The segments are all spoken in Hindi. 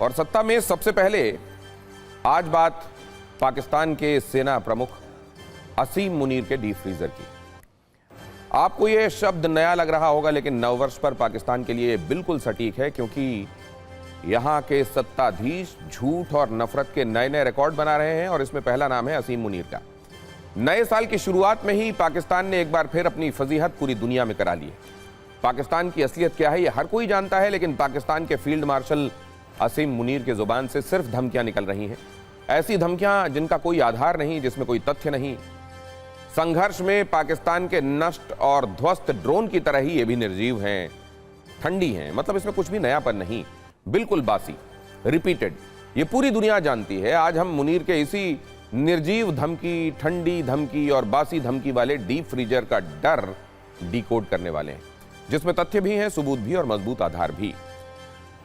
और सत्ता में सबसे पहले आज बात पाकिस्तान के सेना प्रमुख असीम मुनीर के डीप फ्रीजर की। आपको यह शब्द नया लग रहा होगा, लेकिन नववर्ष पर पाकिस्तान के लिए बिल्कुल सटीक है, क्योंकि यहां के सत्ताधीश झूठ और नफरत के नए नए रिकॉर्ड बना रहे हैं और इसमें पहला नाम है असीम मुनीर का। नए साल की शुरुआत में ही पाकिस्तान ने एक बार फिर अपनी फजीहत पूरी दुनिया में करा ली है। पाकिस्तान की असलियत क्या है यह हर कोई जानता है, लेकिन पाकिस्तान के फील्ड मार्शल असीम मुनीर की जुबान से सिर्फ धमकियां निकल रही हैं। ऐसी धमकियां जिनका कोई आधार नहीं, जिसमें कोई तथ्य नहीं। संघर्ष में पाकिस्तान के नष्ट और ध्वस्त ड्रोन की तरह ही ये भी निर्जीव हैं, ठंडी हैं, मतलब इसमें कुछ भी नयापन नहीं, बिल्कुल बासी, रिपीटेड। ये पूरी दुनिया जानती है। आज हम मुनीर के इसी निर्जीव धमकी, ठंडी धमकी और बासी धमकी वाले डीप फ्रीजर का डर डिकोड करने वाले हैं, जिसमें तथ्य भी हैं, सबूत भी और मजबूत आधार भी।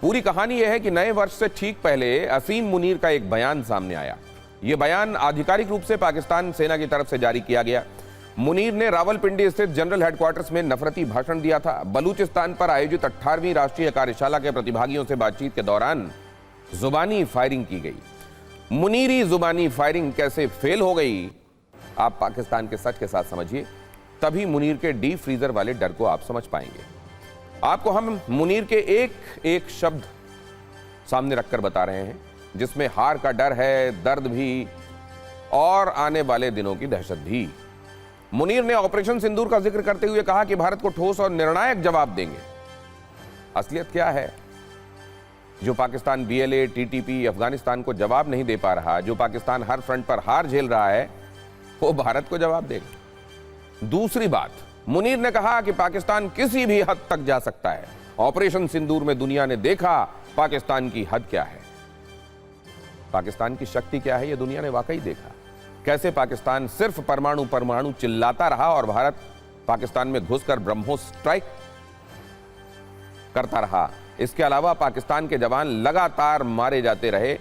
पूरी कहानी यह है कि नए वर्ष से ठीक पहले असीम मुनीर का एक बयान सामने आया। यह बयान आधिकारिक रूप से पाकिस्तान सेना की तरफ से जारी किया गया। मुनीर ने रावलपिंडी स्थित जनरल हेडक्वार्टर्स में नफरती भाषण दिया था। बलूचिस्तान पर आयोजित 18वीं राष्ट्रीय कार्यशाला के प्रतिभागियों से बातचीत के दौरान जुबानी फायरिंग की गई। मुनीरी जुबानी फायरिंग कैसे फेल हो गई, आप पाकिस्तान के सच के साथ समझिए, तभी मुनीर के डीप फ्रीजर वाले डर को आप समझ पाएंगे। आपको हम मुनीर के एक एक शब्द सामने रखकर बता रहे हैं, जिसमें हार का डर है, दर्द भी और आने वाले दिनों की दहशत भी। मुनीर ने ऑपरेशन सिंदूर का जिक्र करते हुए कहा कि भारत को ठोस और निर्णायक जवाब देंगे। असलियत क्या है? जो पाकिस्तान BLA, TTP, अफगानिस्तान को जवाब नहीं दे पा रहा, जो पाकिस्तान हर फ्रंट पर हार झेल रहा है, वो भारत को जवाब देगा। दूसरी बात, मुनीर ने कहा कि पाकिस्तान किसी भी हद तक जा सकता है। ऑपरेशन सिंदूर में दुनिया ने देखा पाकिस्तान की हद क्या है, पाकिस्तान की शक्ति क्या है, यह दुनिया ने वाकई देखा। कैसे पाकिस्तान सिर्फ परमाणु परमाणु चिल्लाता रहा और भारत पाकिस्तान में घुसकर ब्रह्मोस स्ट्राइक करता रहा। इसके अलावा पाकिस्तान के जवान लगातार मारे जाते रहे।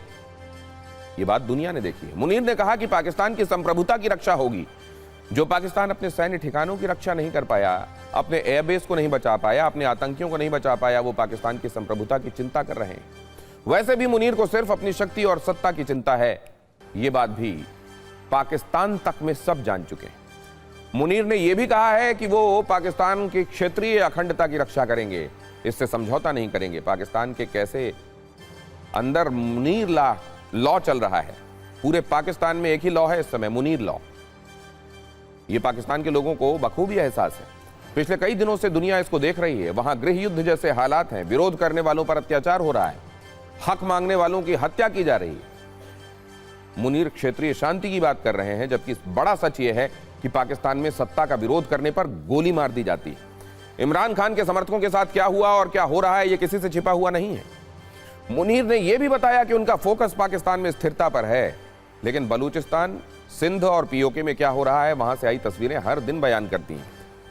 यह बात दुनिया ने देखी है। मुनीर ने कहा कि पाकिस्तान की संप्रभुता की रक्षा होगी। जो पाकिस्तान अपने सैन्य ठिकानों की रक्षा नहीं कर पाया, अपने एयरबेस को नहीं बचा पाया, अपने आतंकियों को नहीं बचा पाया, वो पाकिस्तान की संप्रभुता की चिंता कर रहे हैं। वैसे भी मुनीर को सिर्फ अपनी शक्ति और सत्ता की चिंता है। ये बात भी पाकिस्तान तक में सब जान चुके हैं। मुनीर ने यह भी कहा है कि वो पाकिस्तान की क्षेत्रीय अखंडता की रक्षा करेंगे, इससे समझौता नहीं करेंगे। पाकिस्तान के कैसे अंदर मुनीर लॉ चल रहा है। पूरे पाकिस्तान में एक ही लॉ है इस समय, मुनीर लॉ। यह पाकिस्तान के लोगों को बखूबी एहसास है। पिछले कई दिनों से दुनिया इसको देख रही है। वहां गृह युद्ध जैसे हालात हैं, विरोध करने वालों पर अत्याचार हो रहा है, हक मांगने वालों की हत्या की जा रही है। मुनीर क्षेत्रीय शांति की बात कर रहे हैं, जबकि बड़ा सच यह है कि पाकिस्तान में सत्ता का विरोध करने पर गोली मार दी जाती है। इमरान खान के समर्थकों के साथ क्या हुआ और क्या हो रहा है, यह किसी से छिपा हुआ नहीं है। मुनीर ने यह भी बताया कि उनका फोकस पाकिस्तान में स्थिरता पर है, लेकिन बलूचिस्तान, सिंध और POK में क्या हो रहा है, वहां से आई तस्वीरें हर दिन बयान करती हैं।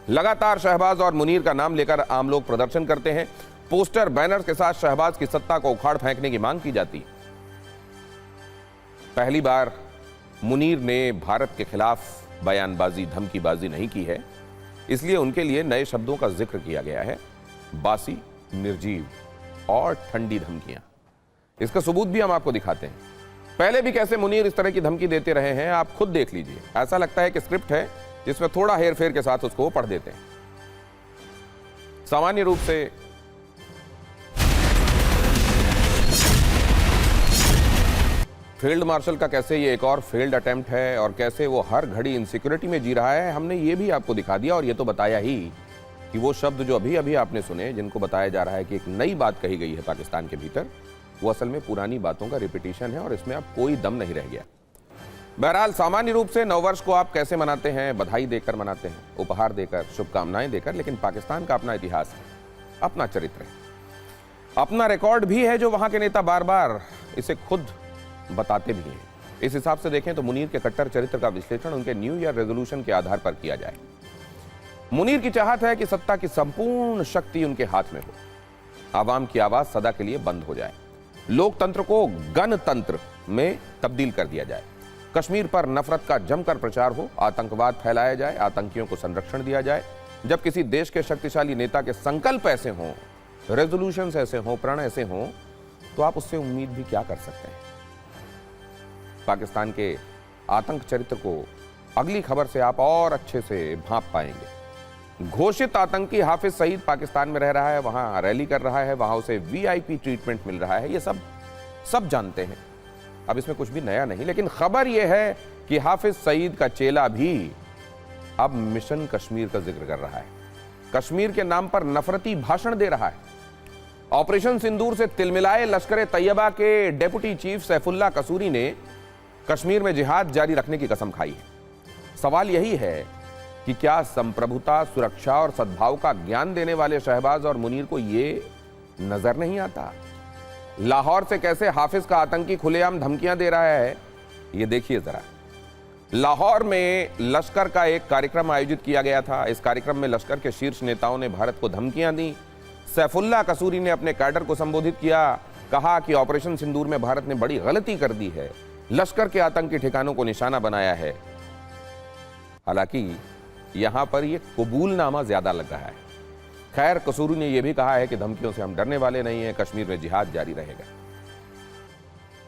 लगातार शहबाज और मुनीर का नाम लेकर आम लोग प्रदर्शन करते हैं। पोस्टर, बैनर्स के साथ शहबाज की सत्ता को उखाड़ फेंकने की मांग की जाती। पहली बार मुनीर ने भारत के खिलाफ बयानबाजी, धमकीबाजी नहीं की है, इसलिए उनके लिए नए शब्दों का जिक्र किया गया है, बासी, निर्जीव और ठंडी धमकियां। इसका सबूत भी हम आपको दिखाते हैं। पहले भी कैसे मुनीर इस तरह की धमकी देते रहे हैं, आप खुद देख लीजिए। ऐसा लगता है कि स्क्रिप्ट है जिसमें थोड़ा हेरफेर के साथ उसको पढ़ देते हैं। सामान्य रूप से फील्ड मार्शल का कैसे ये एक और फेल्ड अटेम्प्ट है और कैसे वो हर घड़ी इनसिक्योरिटी में जी रहा है, हमने ये भी आपको दिखा दिया। और ये तो बताया ही कि वो शब्द जो अभी अभी आपने सुने, जिनको बताया जा रहा है कि एक नई बात कही गई है पाकिस्तान के भीतर, वो असल में पुरानी बातों का रिपीटिशन है और इसमें अब कोई दम नहीं रह गया। बहरहाल, सामान्य रूप से नववर्ष को आप कैसे मनाते हैं? बधाई देकर मनाते हैं, उपहार देकर, शुभकामनाएं देकर। लेकिन पाकिस्तान का अपना इतिहास है, अपना चरित्र है, अपना रिकॉर्ड भी है, जो वहां के नेता बार बार इसे खुद बताते भी हैं। इस हिसाब से देखें तो मुनीर के कट्टर चरित्र का विश्लेषण उनके न्यू ईयर रेजोल्यूशन के आधार पर किया जाए। मुनीर की चाहत है कि सत्ता की संपूर्ण शक्ति उनके हाथ में हो, आवाम की आवाज सदा के लिए बंद हो जाए, लोकतंत्र को गणतंत्र में तब्दील कर दिया जाए, कश्मीर पर नफरत का जमकर प्रचार हो, आतंकवाद फैलाया जाए, आतंकियों को संरक्षण दिया जाए। जब किसी देश के शक्तिशाली नेता के संकल्प ऐसे हों, रेजोल्यूशंस ऐसे हों, प्रण ऐसे हों, तो आप उससे उम्मीद भी क्या कर सकते हैं। पाकिस्तान के आतंक चरित्र को अगली खबर से आप और अच्छे से भांप पाएंगे। घोषित आतंकी हाफिज सईद पाकिस्तान में रह रहा है, वहां रैली कर रहा है, वहां उसे वीआईपी ट्रीटमेंट मिल रहा है, ये सब जानते हैं, अब इसमें कुछ भी नया नहीं। लेकिन खबर यह है कि हाफिज सईद का चेला भी अब मिशन कश्मीर का जिक्र कर रहा है, कश्मीर के नाम पर नफरती भाषण दे रहा है। ऑपरेशन सिंदूर से तिलमिलाए लश्कर तैयबा के डेप्यूटी चीफ सैफुल्लाह कसूरी ने कश्मीर में जिहाद जारी रखने की कसम खाई है। सवाल यही है कि क्या संप्रभुता, सुरक्षा और सद्भाव का ज्ञान देने वाले शहबाज और मुनीर को यह नजर नहीं आता? लाहौर से कैसे हाफिज का आतंकी खुलेआम धमकियां दे रहा है, यह देखिए जरा। लाहौर में लश्कर का एक कार्यक्रम आयोजित किया गया था। इस कार्यक्रम में लश्कर के शीर्ष नेताओं ने भारत को धमकियां दी। सैफुल्लाह कसूरी ने अपने कैडर को संबोधित किया, कहा कि ऑपरेशन सिंदूर में भारत ने बड़ी गलती कर दी है, लश्कर के आतंकी ठिकानों को निशाना बनाया है। हालांकि यहां पर यह कबूलनामा ज्यादा लग रहा है। खैर, कसूरी ने यह भी कहा है कि धमकियों से हम डरने वाले नहीं हैं, कश्मीर में जिहाद जारी रहेगा।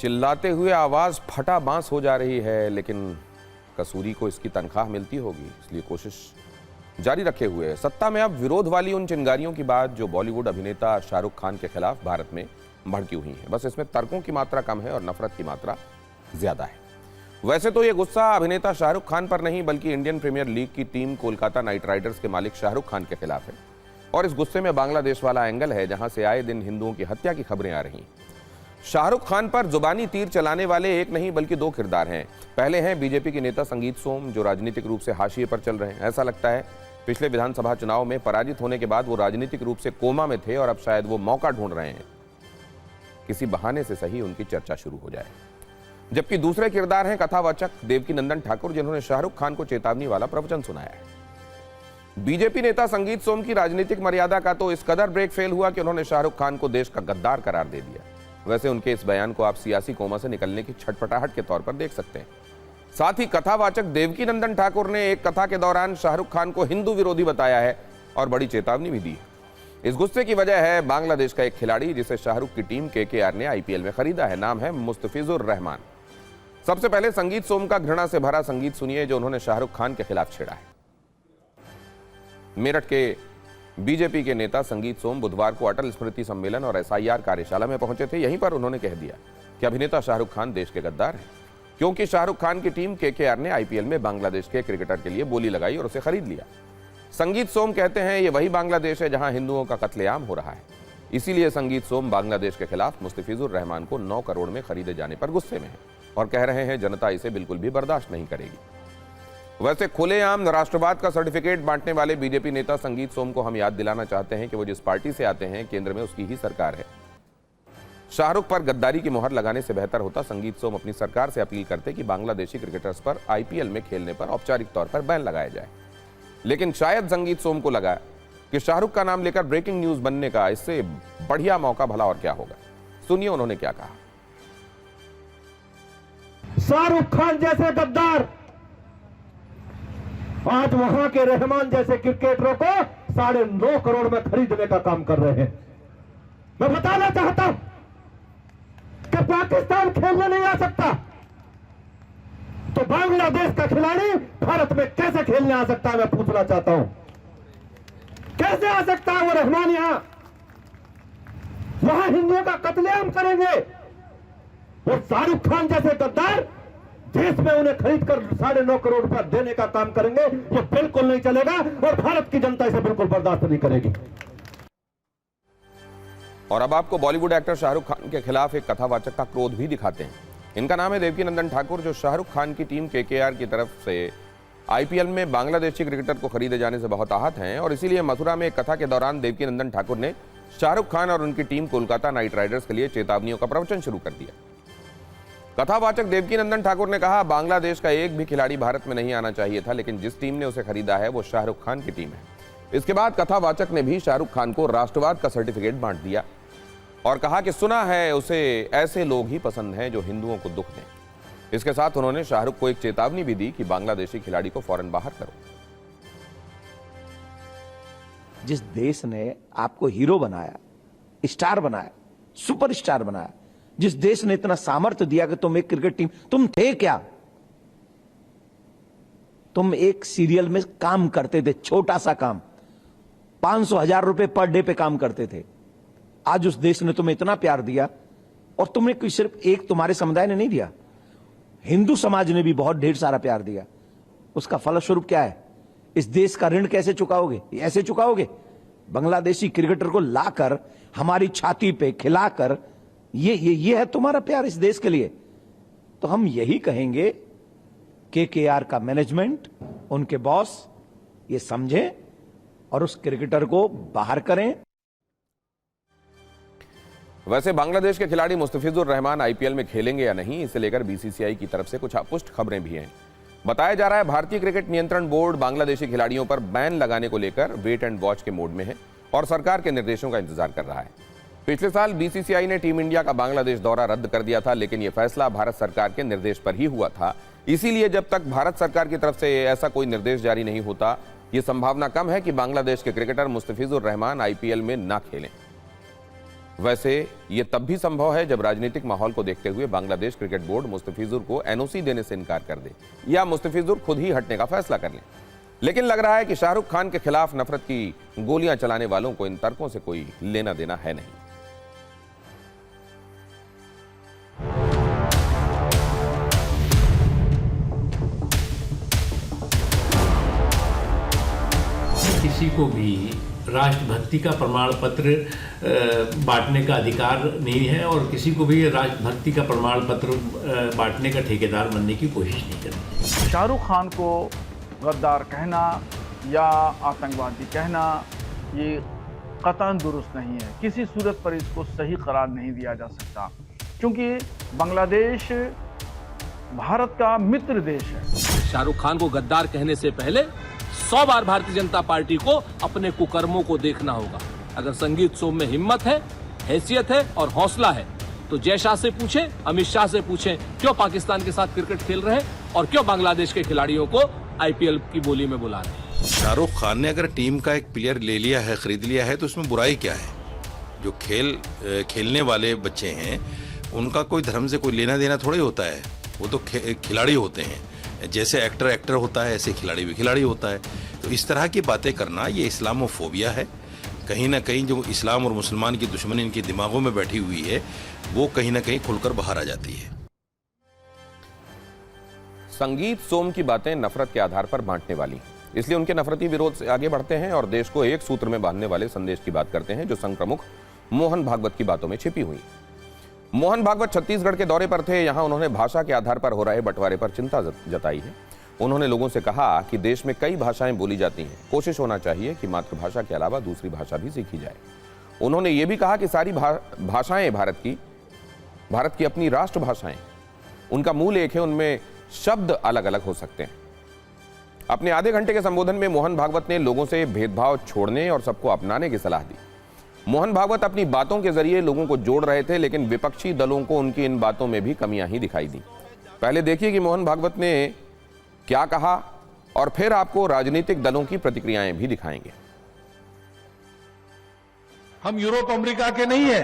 चिल्लाते हुए आवाज फटा बांस हो जा रही है, लेकिन कसूरी को इसकी तनख्वाह मिलती होगी, इसलिए कोशिश जारी रखे हुए है। सत्ता में अब विरोध वाली उन चिंगारियों की बात जो बॉलीवुड अभिनेता शाहरुख खान के खिलाफ भारत में भड़की हुई है, बस इसमें तर्कों की मात्रा कम है और नफरत की मात्रा ज्यादा है। वैसे तो यह गुस्सा अभिनेता शाहरुख खान पर नहीं बल्कि इंडियन प्रीमियर लीग की टीम कोलकाता नाइट राइडर्स के मालिक शाहरुख खान के खिलाफ है, और इस गुस्से में बांग्लादेश वाला एंगल है, जहां से आए दिन हिंदुओं की हत्या की खबरें आ रही। शाहरुख खान पर जुबानी तीर चलाने वाले एक नहीं बल्कि दो किरदार हैं। पहले हैं बीजेपी के नेता संगीत सोम, जो राजनीतिक रूप से हाशिए पर चल रहे हैं। ऐसा लगता है पिछले विधानसभा चुनाव में पराजित होने के बाद वो राजनीतिक रूप से कोमा में थे और अब शायद वो मौका ढूंढ रहे हैं, किसी बहाने से सही उनकी चर्चा शुरू हो जाए। जबकि दूसरे किरदार हैं कथावाचक देवकीनंदन ठाकुर, जिन्होंने शाहरुख खान को चेतावनी वाला प्रवचन सुनाया है। बीजेपी नेता संगीत सोम की राजनीतिक मर्यादा का तो इस कदर ब्रेक फेल हुआ कि उन्होंने शाहरुख खान को देश का गद्दार करार दे दिया। वैसे उनके इस बयान को आप सियासी कोमा से निकलने की छटपटाहट के तौर पर देख सकते हैं। साथ ही कथावाचक देवकीनंदन ठाकुर ने एक कथा के दौरान शाहरुख खान को हिंदू विरोधी बताया है और बड़ी चेतावनी भी दी है। इस गुस्से की वजह है बांग्लादेश का एक खिलाड़ी जिसे शाहरुख की टीम केकेआर ने आईपीएल में खरीदा है। नाम है मुस्तफिजुर रहमान। सबसे पहले संगीत सोम का घृणा से भरा संगीत सुनिए जो उन्होंने शाहरुख खान के खिलाफ छेड़ा है। मेरठ के बीजेपी के नेता संगीत सोम बुधवार को अटल स्मृति सम्मेलन और एसआईआर कार्यशाला में पहुंचे थे। यहीं पर उन्होंने कह दिया कि अभिनेता शाहरुख खान देश के गद्दार हैं, क्योंकि शाहरुख खान की टीम केकेआर ने आईपीएल में बांग्लादेश के क्रिकेटर के लिए बोली लगाई और उसे खरीद लिया। संगीत सोम कहते हैं ये वही बांग्लादेश है जहां हिंदुओं का कत्लेआम हो रहा है। इसीलिए संगीत सोम बांग्लादेश के खिलाफ मुस्तफिजुर रहमान को 9 करोड़ में खरीदे जाने पर गुस्से में है और कह रहे हैं जनता इसे बिल्कुल भी बर्दाश्त नहीं करेगी। वैसे खुलेआम राष्ट्रवाद का सर्टिफिकेट बांटने वाले बीजेपी नेता संगीत सोम को हम याद दिलाना चाहते हैं कि वो जिस पार्टी से आते हैं केंद्र में उसकी ही सरकार है। शाहरुख पर गद्दारी की मोहर लगाने से बेहतर होता संगीत सोम अपनी सरकार से अपील करते कि बांग्लादेशी क्रिकेटर्स पर आईपीएल में खेलने पर औपचारिक तौर पर बैन लगाया जाए। लेकिन शायद संगीत सोम को लगा कि शाहरुख का नाम लेकर ब्रेकिंग न्यूज बनने का इससे बढ़िया मौका भला और क्या होगा। सुनिए उन्होंने क्या कहा। शाहरुख खान जैसे गद्दार आज वहां के रहमान जैसे क्रिकेटरों को 9.5 करोड़ में खरीदने का काम कर रहे हैं। मैं बताना चाहता हूं कि पाकिस्तान खेलने नहीं आ सकता तो बांग्लादेश का खिलाड़ी भारत में कैसे खेलने आ सकता है, मैं पूछना चाहता हूं। कैसे आ सकता है वो रहमान यहां वहां हिंदुओं का कत्लेआम करेंगे। वो शाहरुख खान जैसे गद्दार देश में उन्हें खरीद कर 9.5 करोड़ रुपया देने का काम करेंगे, ये बिल्कुल नहीं चलेगा और भारत की जनता इसे बिल्कुल बर्दाश्त नहीं करेगी। और अब आपको बॉलीवुड एक्टर शाहरुख खान के खिलाफ एक कथावाचक का क्रोध भी दिखाते हैं। इनका नाम है देवकीनंदन ठाकुर, जो शाहरुख खान की टीम केकेआर की तरफ से आईपीएल में बांग्लादेशी क्रिकेटर को खरीदे जाने से बहुत आहत हैं और इसीलिए मथुरा में एक कथा के दौरान देवकीनंदन ठाकुर ने शाहरुख खान और उनकी टीम कोलकाता नाइट राइडर्स के लिए चेतावनियों का प्रवचन शुरू कर दिया। कथावाचक देवकीनंदन ठाकुर ने कहा, बांग्लादेश का एक भी खिलाड़ी भारत में नहीं आना चाहिए था, लेकिन जिस टीम ने उसे खरीदा है वो शाहरुख खान की टीम है। इसके बाद कथावाचक ने भी शाहरुख खान को राष्ट्रवाद का सर्टिफिकेट बांट दिया और कहा कि सुना है उसे ऐसे लोग ही पसंद हैं जो हिंदुओं को दुख दें। इसके साथ उन्होंने शाहरुख को एक चेतावनी भी दी कि बांग्लादेशी खिलाड़ी को फौरन बाहर करो। जिस देश ने आपको हीरो बनाया, स्टार बनाया, सुपरस्टार बनाया, जिस देश ने इतना सामर्थ्य दिया कि तुम एक क्रिकेट टीम, तुम थे क्या? तुम एक सीरियल में काम करते थे, छोटा सा काम, 500,000 रुपए पर डे पे काम करते थे। आज उस देश ने तुम्हें इतना प्यार दिया, और तुमने कोई सिर्फ एक तुम्हारे समुदाय ने नहीं दिया, हिंदू समाज ने भी बहुत ढेर सारा प्यार दिया। उसका फलस्वरूप क्या है? इस देश का ऋण कैसे चुकाओगे? ऐसे चुकाओगे? बांग्लादेशी क्रिकेटर को लाकर हमारी छाती पे खिलाकर, ये है तुम्हारा प्यार इस देश के लिए? तो हम यही कहेंगे, केकेआर का मैनेजमेंट, उनके बॉस ये समझें और उस क्रिकेटर को बाहर करें। वैसे बांग्लादेश के खिलाड़ी मुस्तफिजुर रहमान आईपीएल में खेलेंगे या नहीं, इसे लेकर बीसीसीआई की तरफ से कुछ अपुष्ट खबरें भी हैं। बताया जा रहा है भारतीय क्रिकेट नियंत्रण बोर्ड बांग्लादेशी खिलाड़ियों पर बैन लगाने को लेकर वेट एंड वॉच के मोड में है और सरकार के निर्देशों का इंतजार कर रहा है। पिछले साल बीसीसीआई ने टीम इंडिया का बांग्लादेश दौरा रद्द कर दिया था, लेकिन यह फैसला भारत सरकार के निर्देश पर ही हुआ था। इसीलिए जब तक भारत सरकार की तरफ से ऐसा कोई निर्देश जारी नहीं होता, यह संभावना कम है कि बांग्लादेश के क्रिकेटर मुस्तफिजुर रहमान आईपीएल में ना खेलें। वैसे यह तब भी संभव है जब राजनीतिक माहौल को देखते हुए बांग्लादेश क्रिकेट बोर्ड मुस्तफिजुर को एनओसी देने से इनकार कर दे या मुस्तफिजुर खुद ही हटने का फैसला कर ले। लेकिन लग रहा है कि शाहरुख खान के खिलाफ नफरत की गोलियां चलाने वालों को इन तर्कों से कोई लेना देना है नहीं। किसी को भी राष्ट्रभक्ति का प्रमाण पत्र बांटने का अधिकार नहीं है और किसी को भी राष्ट्रभक्ति का प्रमाण पत्र बांटने का ठेकेदार बनने की कोशिश नहीं करनी। शाहरुख खान को गद्दार कहना या आतंकवादी कहना ये कतई दुरुस्त नहीं है। किसी सूरत पर इसको सही करार नहीं दिया जा सकता, क्योंकि बांग्लादेश भारत का मित्र देश है। शाहरुख खान को गद्दार कहने से पहले 100 बार भारतीय जनता पार्टी को अपने कुकर्मों को देखना होगा। अगर संगीत सोम में हिम्मत है, हैसियत है और हौसला है तो जय शाह से पूछें, अमित शाह से पूछें क्यों पाकिस्तान के साथ क्रिकेट खेल रहे हैं और क्यों बांग्लादेश के खिलाड़ियों को आईपीएल की बोली में बुला रहे हैं। शाहरुख खान ने अगर टीम का एक प्लेयर ले लिया है, खरीद लिया है, तो उसमें बुराई क्या है? जो खेलने वाले बच्चे हैं उनका कोई धर्म से कोई लेना देना थोड़ा ही होता है। वो तो खिलाड़ी होते हैं। जैसे एक्टर होता है, ऐसे खिलाड़ी भी खिलाड़ी होता है। तो इस तरह की बातें करना ये इस्लामोफोबिया है। कहीं ना कहीं जो इस्लाम और मुसलमान की दुश्मनी इनके दिमागों में बैठी हुई है, वो कहीं ना कहीं खुलकर बाहर आ जाती है। संगीत सोम की बातें नफरत के आधार पर बांटने वाली, इसलिए उनके नफरती विरोध से आगे बढ़ते हैं और देश को एक सूत्र में बांधने वाले संदेश की बात करते हैं, जो संघ प्रमुख मोहन भागवत की बातों में छिपी हुई। मोहन भागवत छत्तीसगढ़ के दौरे पर थे। यहां उन्होंने भाषा के आधार पर हो रहे बंटवारे पर चिंता जताई है। उन्होंने लोगों से कहा कि देश में कई भाषाएं बोली जाती हैं, कोशिश होना चाहिए कि मातृभाषा के अलावा दूसरी भाषा भी सीखी जाए। उन्होंने ये भी कहा कि सारी भाषाएं भारत की अपनी राष्ट्रभाषाएं, उनका मूल एक है, उनमें शब्द अलग अलग हो सकते हैं। अपने आधे घंटे के संबोधन में मोहन भागवत ने लोगों से भेदभाव छोड़ने और सबको अपनाने की सलाह दी। मोहन भागवत अपनी बातों के जरिए लोगों को जोड़ रहे थे, लेकिन विपक्षी दलों को उनकी इन बातों में भी कमियां ही दिखाई दी। पहले देखिए कि मोहन भागवत ने क्या कहा और फिर आपको राजनीतिक दलों की प्रतिक्रियाएं भी दिखाएंगे। हम यूरोप अमेरिका के नहीं है,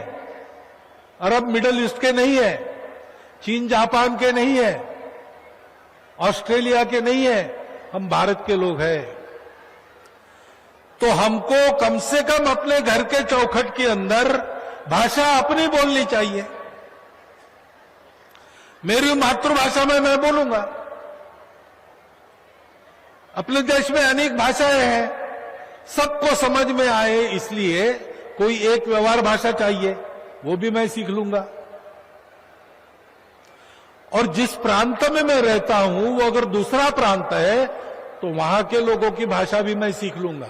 अरब मिडल ईस्ट के नहीं है, चीन जापान के नहीं है, ऑस्ट्रेलिया के नहीं है, हम भारत के लोग हैं। तो हमको कम से कम अपने घर के चौखट के अंदर भाषा अपनी बोलनी चाहिए। मेरी मातृभाषा में मैं बोलूंगा। अपने देश में अनेक भाषाएं हैं, सबको समझ में आए इसलिए कोई एक व्यवहार भाषा चाहिए, वो भी मैं सीख लूंगा। और जिस प्रांत में मैं रहता हूं वो अगर दूसरा प्रांत है तो वहां के लोगों की भाषा भी मैं सीख लूंगा,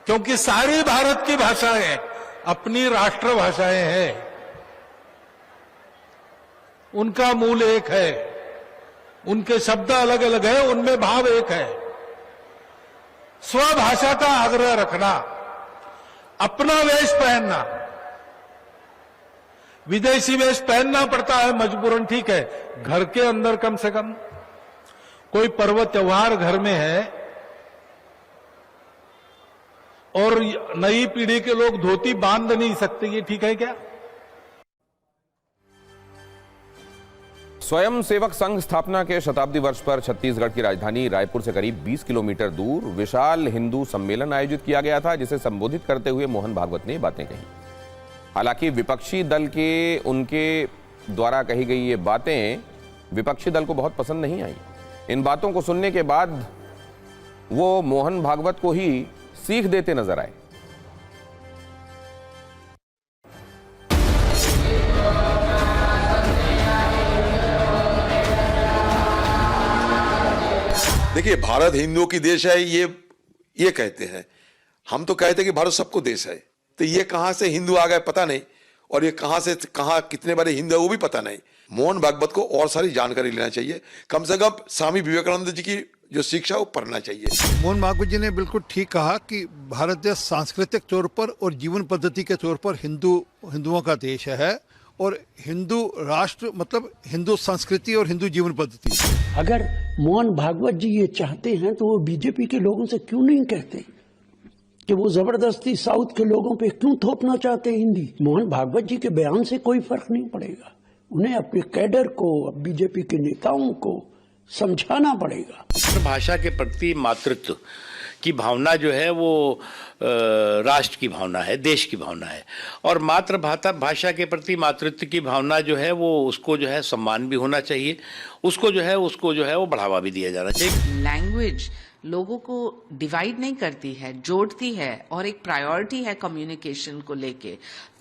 क्योंकि सारी भारत की भाषाएं अपनी राष्ट्रभाषाएं हैं। उनका मूल एक है, उनके शब्द अलग अलग है, उनमें भाव एक है। स्वभाषा का आग्रह रखना, अपना वेश पहनना, विदेशी वेश पहनना पड़ता है मजबूरन, ठीक है, घर के अंदर कम से कम कोई पर्व त्योहार घर में है और नई पीढ़ी के लोग धोती बांध नहीं सकते, ये ठीक है क्या? स्वयं सेवक संघ स्थापना के शताब्दी वर्ष पर छत्तीसगढ़ की राजधानी रायपुर से करीब 20 किलोमीटर दूर विशाल हिंदू सम्मेलन आयोजित किया गया था, जिसे संबोधित करते हुए मोहन भागवत ने बातें कही। हालांकि विपक्षी दल के उनके द्वारा कही गई ये बातें विपक्षी दल को बहुत पसंद नहीं आई। इन बातों को सुनने के बाद वो मोहन भागवत को ही सीख देते नजर आए। देखिए, भारत हिंदुओं की देश है, ये कहते हैं। हम तो कहते हैं कि भारत सबको देश है। तो ये कहां से हिंदू आ गए पता नहीं, और ये कहां से कहां कितने बड़े हिंदू है वो भी पता नहीं। मोहन भागवत को और सारी जानकारी लेना चाहिए। कम से कम स्वामी विवेकानंद जी की जो शिक्षा वो पढ़ना चाहिए। मोहन भागवत जी ने बिल्कुल ठीक कहा कि भारत देश सांस्कृतिक तौर पर और जीवन पद्धति के तौर पर हिंदुओं का देश है, और हिंदू राष्ट्र मतलब हिंदू संस्कृति और हिंदू जीवन पद्धति। अगर मोहन भागवत जी ये चाहते हैं तो वो बीजेपी के लोगों से क्यों नहीं कहते कि वो जबरदस्ती साउथ के लोगों पे क्यों थोपना चाहते हैं हिंदी? मोहन भागवत जी के बयान से कोई फर्क नहीं पड़ेगा। उन्हें अपने कैडर को, बीजेपी के नेताओं को समझाना पड़ेगा। भाषा के प्रति मातृत्व की भावना जो है वो राष्ट्र की भावना है, देश की भावना है, और मातृभाषा के प्रति मातृत्व की भावना जो है वो उसको जो है सम्मान भी होना चाहिए, उसको जो है वो बढ़ावा भी दिया जाना चाहिए। लैंग्वेज लोगों को डिवाइड नहीं करती है, जोड़ती है, और एक प्रायोरिटी है कम्युनिकेशन को लेके।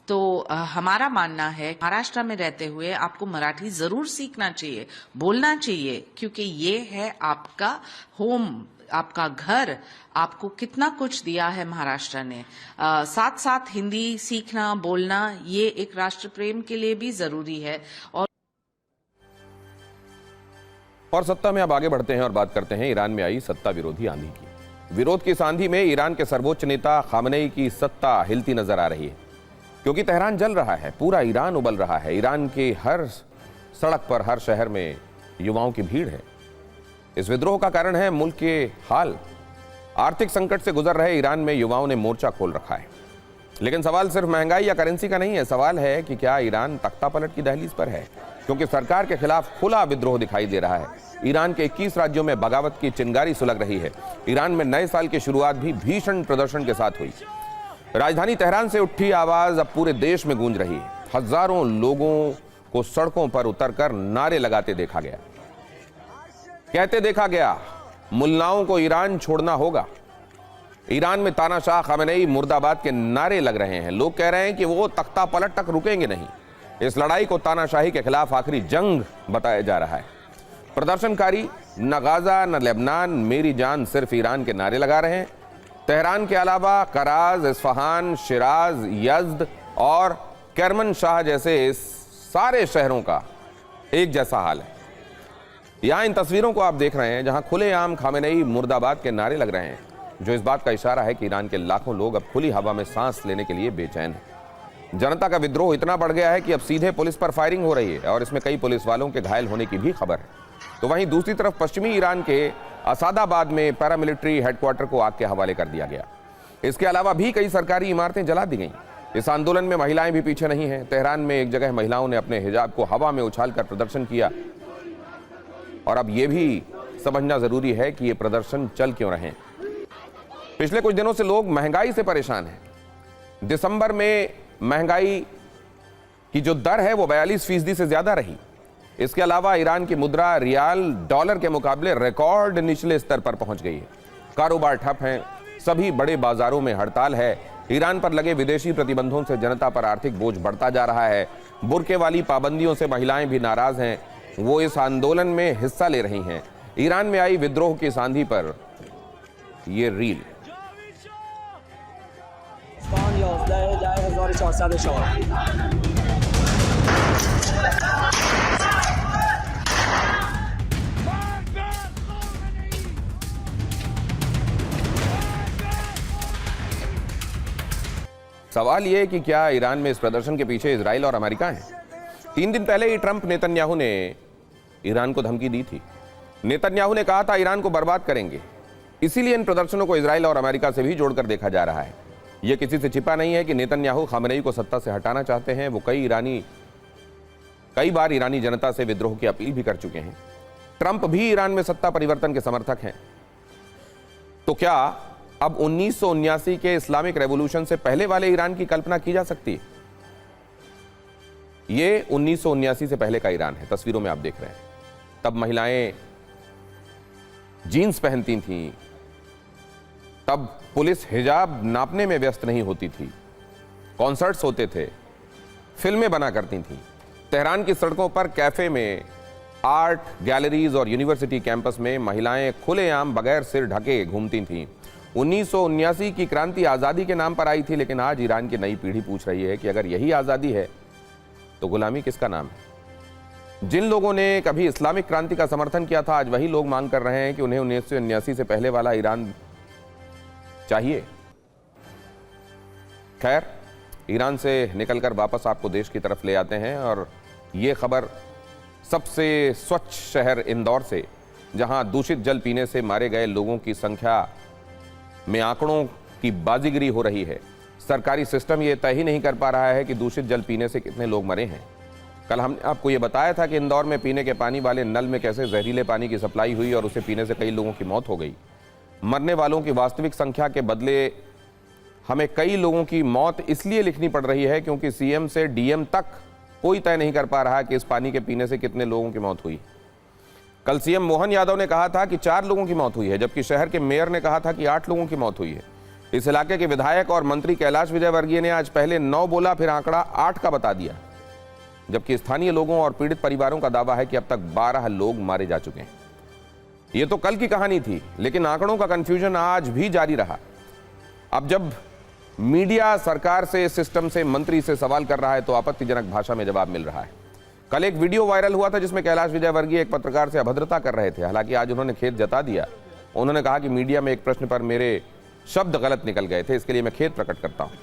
तो हमारा मानना है महाराष्ट्र में रहते हुए आपको मराठी जरूर सीखना चाहिए, बोलना चाहिए, क्योंकि ये है आपका होम, आपका घर। आपको कितना कुछ दिया है महाराष्ट्र ने। साथ साथ हिंदी सीखना, बोलना, ये एक राष्ट्र प्रेम के लिए भी जरूरी है। और सत्ता में अब आगे बढ़ते हैं और बात करते हैं ईरान में आई सत्ता विरोधी आंधी की। विरोध की इस आंधी में ईरान के सर्वोच्च नेता खामेनेई की सत्ता हिलती नजर आ रही है, क्योंकि तेहरान जल रहा है, पूरा ईरान उबल रहा है। ईरान के हर सड़क पर, हर शहर में युवाओं की भीड़ है। इस विद्रोह का कारण है मुल्क के हाल। आर्थिक संकट से गुजर रहे ईरान में युवाओं ने मोर्चा खोल रखा है। लेकिन सवाल सिर्फ महंगाई या करेंसी का नहीं है। सवाल है कि क्या ईरान तख्ता पलट की दहलीज पर है, क्योंकि सरकार के खिलाफ खुला विद्रोह दिखाई दे रहा है। ईरान के 21 राज्यों में बगावत की चिंगारी सुलग रही है। ईरान में नए साल की शुरुआत भी भीषण प्रदर्शन के साथ हुई। राजधानी तेहरान से उठी आवाज अब पूरे देश में गूंज रही है। हजारों लोगों को सड़कों पर उतरकर नारे लगाते देखा गया। कहते देखा गया, मुल्लाओं को ईरान छोड़ना होगा। ईरान में तानाशाह खामेनेई मुर्दाबाद के नारे लग रहे हैं। लोग कह रहे हैं कि वो तख्ता पलट तक रुकेंगे नहीं। इस लड़ाई को तानाशाही के खिलाफ आखिरी जंग बताया जा रहा है। प्रदर्शनकारी न गाजा न लेबनान, मेरी जान सिर्फ ईरान के नारे लगा रहे हैं। तेहरान के अलावा कराज, इस्फहान, शिराज, यज़्द और करमनशाह जैसे सारे शहरों का एक जैसा हाल है। यहां इन तस्वीरों को आप देख रहे हैं, जहां खुलेआम खामेनेई मुर्दाबाद के नारे लग रहे हैं, जो इस बात का इशारा है कि ईरान के लाखों लोग अब खुली हवा में सांस लेने के लिए बेचैन हैं। जनता का विद्रोह इतना बढ़ गया है कि अब सीधे पुलिस पर फायरिंग हो रही है, और इसमें कई पुलिस वालों के घायल होने की भी खबर है। तो वहीं दूसरी तरफ पश्चिमी ईरान के असादाबाद में पैरामिलिट्री हेडक्वार्टर को आग के हवाले कर दिया गया। इसके अलावा भी कई सरकारी इमारतें जला दी गईं। इस आंदोलन में महिलाएं भी पीछे नहीं हैं। तेहरान में एक जगह महिलाओं ने अपने हिजाब को हवा में उछालकर प्रदर्शन किया। और अब यह भी समझना जरूरी है कि ये प्रदर्शन चल क्यों रहे हैं। पिछले कुछ दिनों से लोग महंगाई से परेशान हैं। दिसंबर में महंगाई की जो दर है वो 42% से ज्यादा रही। इसके अलावा ईरान की मुद्रा रियाल डॉलर के मुकाबले रिकॉर्ड निचले स्तर पर पहुंच गई है। कारोबार ठप हैं, सभी बड़े बाजारों में हड़ताल है। ईरान पर लगे विदेशी प्रतिबंधों से जनता पर आर्थिक बोझ बढ़ता जा रहा है। बुर्के वाली पाबंदियों से महिलाएं भी नाराज हैं, वो इस आंदोलन में हिस्सा ले रही हैं। ईरान में आई विद्रोह की सांधी पर ये रील। सवाल यह कि क्या ईरान में इस प्रदर्शन के पीछे इजराइल और अमेरिका हैं? 3 दिन पहले ही ट्रंप नेतन्याहू ने ईरान को धमकी दी थी। नेतन्याहू ने कहा था ईरान को बर्बाद करेंगे। इसीलिए इन प्रदर्शनों को इजराइल और अमेरिका से भी जोड़कर देखा जा रहा है। यह किसी से छिपा नहीं है कि नेतन्याहू खामेनेई को सत्ता से हटाना चाहते हैं। वो कई ईरानी कई बार ईरानी जनता से विद्रोह की अपील भी कर चुके हैं। ट्रंप भी ईरान में सत्ता परिवर्तन के समर्थक हैं। तो क्या अब 1979 के इस्लामिक रेवोल्यूशन से पहले वाले ईरान की कल्पना की जा सकती है? ये 1979 से पहले का ईरान है, तस्वीरों में आप देख रहे हैं। तब महिलाएं जीन्स पहनती थीं, तब पुलिस हिजाब नापने में व्यस्त नहीं होती थी, कॉन्सर्ट्स होते थे, फिल्में बना करती थीं। तेहरान की सड़कों पर, कैफे में, आर्ट गैलरीज और यूनिवर्सिटी कैंपस में महिलाएं खुलेआम बगैर सिर ढके घूमती थीं। 1979 की क्रांति आज़ादी के नाम पर आई थी, लेकिन आज ईरान की नई पीढ़ी पूछ रही है कि अगर यही आज़ादी है तो गुलामी किसका नाम है? जिन लोगों ने कभी इस्लामिक क्रांति का समर्थन किया था, आज वही लोग मांग कर रहे हैं कि उन्हें 1979 से पहले वाला ईरान चाहिए। खैर, ईरान से निकलकर वापस आपको देश की तरफ ले आते हैं और ये खबर सबसे स्वच्छ शहर इंदौर से, जहां दूषित जल पीने से मारे गए लोगों की संख्या में आंकड़ों की बाजीगरी हो रही है। सरकारी सिस्टम ये तय ही नहीं कर पा रहा है कि दूषित जल पीने से कितने लोग मरे हैं। कल हमने आपको ये बताया था कि इंदौर में पीने के पानी वाले नल में कैसे जहरीले पानी की सप्लाई हुई और उसे पीने से कई लोगों की मौत हो गई। मरने वालों की वास्तविक संख्या के बदले हमें कई लोगों की मौत इसलिए लिखनी पड़ रही है क्योंकि सीएम से डीएम तक कोई तय नहीं कर पा रहा कि इस पानी के पीने से कितने लोगों की मौत हुई। कल सीएम मोहन यादव ने कहा था कि 4 लोगों की मौत हुई है, जबकि शहर के मेयर ने कहा था कि 8 लोगों की मौत हुई है। इस इलाके के विधायक और मंत्री कैलाश विजयवर्गीय ने आज पहले 9 बोला, फिर आंकड़ा 8 का बता दिया, जबकि स्थानीय लोगों और पीड़ित परिवारों का दावा है कि अब तक 12 लोग मारे जा चुके हैं। ये तो कल की कहानी थी, लेकिन आंकड़ों का कंफ्यूजन आज भी जारी रहा। अब जब मीडिया सरकार से, सिस्टम से, मंत्री से सवाल कर रहा है तो आपत्तिजनक भाषा में जवाब मिल रहा है। कल एक वीडियो वायरल हुआ था जिसमें कैलाश विजयवर्गीय एक पत्रकार से अभद्रता कर रहे थे। हालांकि आज उन्होंने खेद जता दिया। उन्होंने कहा कि मीडिया में एक प्रश्न पर मेरे शब्द गलत निकल गए थे, इसके लिए मैं खेद प्रकट करता हूं।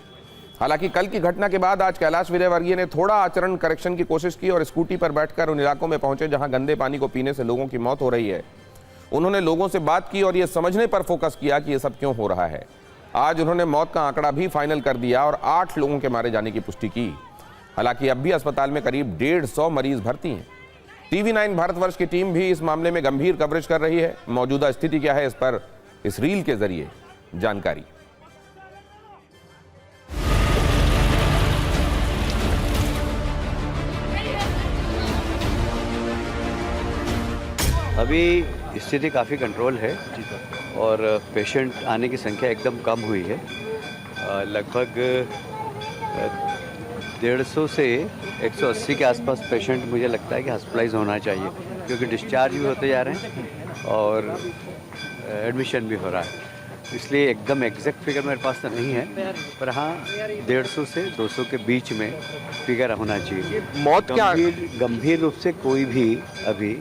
हालांकि कल की घटना के बाद आज कैलाश विजयवर्गीय ने थोड़ा आचरण करेक्शन की कोशिश की और स्कूटी पर बैठकर उन इलाकों में पहुंचे जहां गंदे पानी को पीने से लोगों की मौत हो रही है। उन्होंने लोगों से बात की और यह समझने पर फोकस किया कि यह सब क्यों हो रहा है। आज उन्होंने मौत का आंकड़ा भी फाइनल कर दिया और 8 लोगों के मारे जाने की पुष्टि की। हालांकि अब भी अस्पताल में करीब 150 मरीज भर्ती हैं। TV9 भारतवर्ष की टीम भी इस मामले में गंभीर कवरेज कर रही है। मौजूदा स्थिति क्या है, इस पर इस रील के जरिए जानकारी। अभी स्थिति काफ़ी कंट्रोल है और पेशेंट आने की संख्या एकदम कम हुई है। लगभग 150 से 180 के आसपास पेशेंट मुझे लगता है कि हॉस्पिटलाइज होना चाहिए, क्योंकि डिस्चार्ज भी होते जा रहे हैं और एडमिशन भी हो रहा है। इसलिए एकदम एग्जैक्ट फिगर मेरे पास तो नहीं है, पर हाँ 150 से 200 के बीच में फिगर होना चाहिए। मौत क्या गंभीर रूप से कोई भी अभी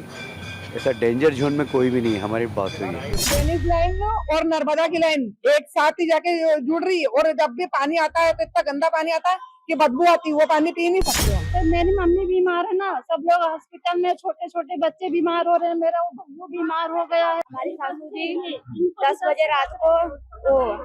ऐसा डेंजर जोन में कोई भी नहीं है। हमारी बात हुई है सैनिक लाइन और नर्मदा की लाइन एक साथ ही जाके जुड़ रही है, और जब भी पानी आता है तो इतना गंदा पानी आता है कि बदबू आती है, वो पानी पी नहीं सकते हम। तो मेरी मम्मी बीमार है ना, सब लोग हॉस्पिटल में, छोटे छोटे बच्चे बीमार हो रहे हैं, मेरा वो बीमार हो गया है। हमारी सासू जी 10 बजे रात को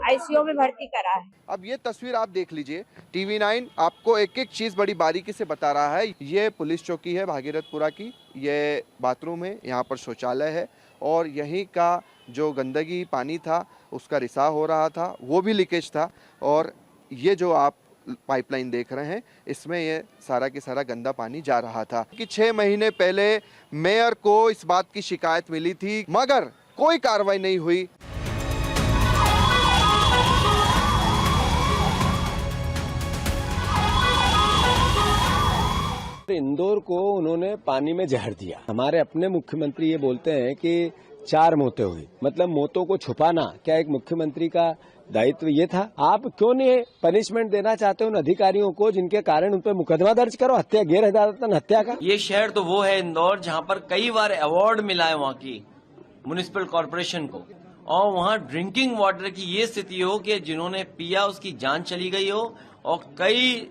आईसीयू में भर्ती करा है। अब ये तस्वीर आप देख लीजिए, TV9 आपको एक एक चीज बड़ी बारीकी से बता रहा है। ये पुलिस चौकी है भागीरथपुरा की, ये बाथरूम है, यहाँ पर शौचालय है और यहीं का जो गंदगी पानी था उसका रिसाव हो रहा था, वो भी लीकेज था। और ये जो आप पाइपलाइन देख रहे हैं, इसमें ये सारा की सारा गंदा पानी जा रहा था। कि 6 महीने पहले मेयर को इस बात की शिकायत मिली थी, मगर कोई कार्रवाई नहीं हुई। इंदौर को उन्होंने पानी में जहर दिया। हमारे अपने मुख्यमंत्री ये बोलते हैं कि 4 मौतें हुई, मतलब मौतों को छुपाना क्या एक मुख्यमंत्री का दायित्व ये था? आप क्यों नहीं पनिशमेंट देना चाहते उन अधिकारियों को जिनके कारण उन पर मुकदमा दर्ज करो, हत्या, गैर इरादतन हत्या का। ये शहर तो वो है इंदौर जहाँ पर कई बार अवार्ड मिला है वहाँ की म्युनिसिपल कॉर्पोरेशन को, और वहाँ ड्रिंकिंग वाटर की ये स्थिति हो कि जिन्होंने पिया उसकी जान चली गई हो और कई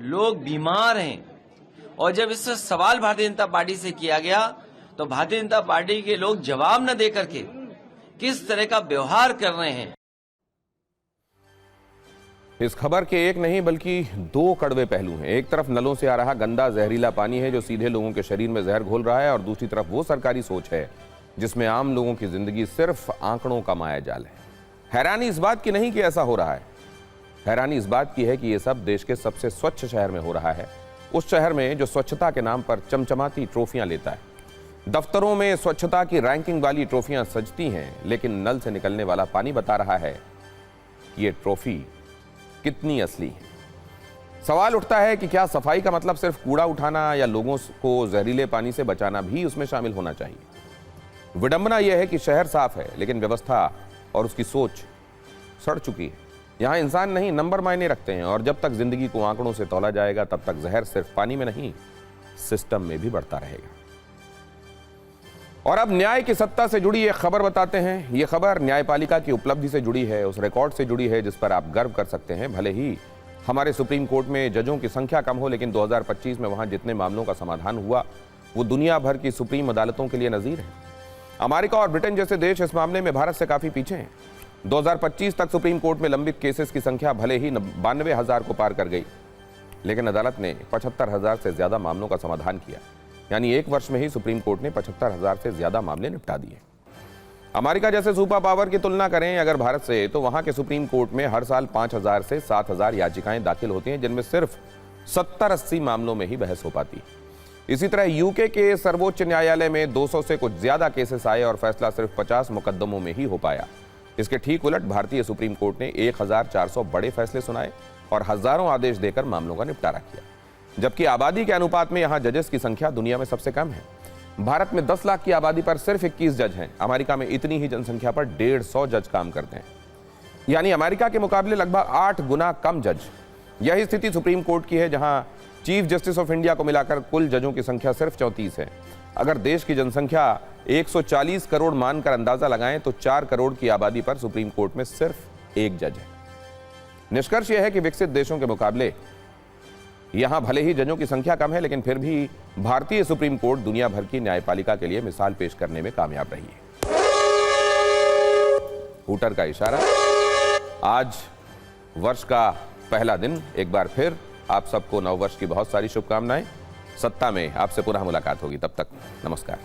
लोग बीमार हैं। और जब इस सवाल भारतीय जनता पार्टी से किया गया तो भारतीय जनता पार्टी के लोग जवाब न दे करके किस तरह का व्यवहार कर रहे हैं। इस खबर के एक नहीं बल्कि दो कड़वे पहलू हैं। एक तरफ नलों से आ रहा गंदा जहरीला पानी है जो सीधे लोगों के शरीर में जहर घोल रहा है, और दूसरी तरफ वो सरकारी सोच है जिसमें आम लोगों की जिंदगी सिर्फ आंकड़ों का मायाजाल है। हैरानी इस बात की नहीं कि ऐसा हो रहा है, हैरानी इस बात की है कि यह सब देश के सबसे स्वच्छ शहर में हो रहा है, उस शहर में जो स्वच्छता के नाम पर चमचमाती ट्रॉफियां लेता है। दफ्तरों में स्वच्छता की रैंकिंग वाली ट्रॉफियां सजती हैं, लेकिन नल से निकलने वाला पानी बता रहा है कि ये ट्रॉफी कितनी असली है। सवाल उठता है कि क्या सफाई का मतलब सिर्फ कूड़ा उठाना या लोगों को जहरीले पानी से बचाना भी उसमें शामिल होना चाहिए। विडंबना यह है कि शहर साफ है लेकिन व्यवस्था और उसकी सोच सड़ चुकी है। यहां इंसान नहीं नंबर मायने रखते हैं, और जब तक जिंदगी को आंकड़ों से तौला जाएगा तब तक जहर सिर्फ पानी में नहीं सिस्टम में भी बढ़ता रहेगा। और अब न्याय की सत्ता से जुड़ी एक खबर बताते हैं। यह खबर न्यायपालिका की उपलब्धि से जुड़ी है, उस रिकॉर्ड से जुड़ी है जिस पर आप गर्व कर सकते हैं। भले ही हमारे सुप्रीम कोर्ट में जजों की संख्या कम हो, लेकिन 2025 में वहां जितने मामलों का समाधान हुआ वो दुनिया भर की सुप्रीम अदालतों के लिए नजीर है। अमेरिका और ब्रिटेन जैसे देश इस मामले में भारत से काफी पीछे हैं। 2025 तक सुप्रीम कोर्ट में लंबित केसेस की संख्या भले ही 92,000 को पार कर गई, लेकिन अदालत ने 75,000 से ज्यादा मामलों का समाधान किया। यानी एक वर्ष में ही सुप्रीम कोर्ट ने 75,000 से ज्यादा मामले निपटा दिए। अमेरिका जैसे सुपर पावर की तुलना करें अगर भारत से, तो वहां के सुप्रीम कोर्ट में हर साल 5,000 से 7,000 याचिकाएं दाखिल होती हैं, जिनमें सिर्फ 70-80 मामलों में ही बहस हो पाती है। इसी तरह यूके के सर्वोच्च न्यायालय में 200 से कुछ ज्यादा केसेस आए और फैसला सिर्फ 50 मुकदमों में ही हो पाया। इसके ठीक उलट भारतीय सुप्रीम कोर्ट ने 1,400 बड़े फैसले सुनाए और हजारों आदेश देकर मामलों का निपटारा किया। जबकि आबादी के अनुपात में यहां जजेस की संख्या दुनिया में सबसे कम है। भारत में 10 लाख की आबादी पर सिर्फ 21 जज हैं। अमेरिका में इतनी ही जनसंख्या पर 150 जज काम करते हैं, यानी अमेरिका के मुकाबले लगभग 8 गुना कम जज। यही स्थिति सुप्रीम कोर्ट की है, जहां चीफ जस्टिस ऑफ इंडिया को मिलाकर कुल जजों की संख्या सिर्फ 34 है। अगर देश की जनसंख्या 140 करोड़ मानकर अंदाजा लगाएं तो 4 करोड़ की आबादी पर सुप्रीम कोर्ट में सिर्फ एक जज है। निष्कर्ष यह है कि विकसित देशों के मुकाबले यहां भले ही जजों की संख्या कम है, लेकिन फिर भी भारतीय सुप्रीम कोर्ट दुनिया भर की न्यायपालिका के लिए मिसाल पेश करने में कामयाब रही है। हूटर का इशारा। आज वर्ष का पहला दिन। एक बार फिर आप सबको नववर्ष की बहुत सारी शुभकामनाएं। सत्ता में आपसे पुनः मुलाकात होगी, तब तक नमस्कार।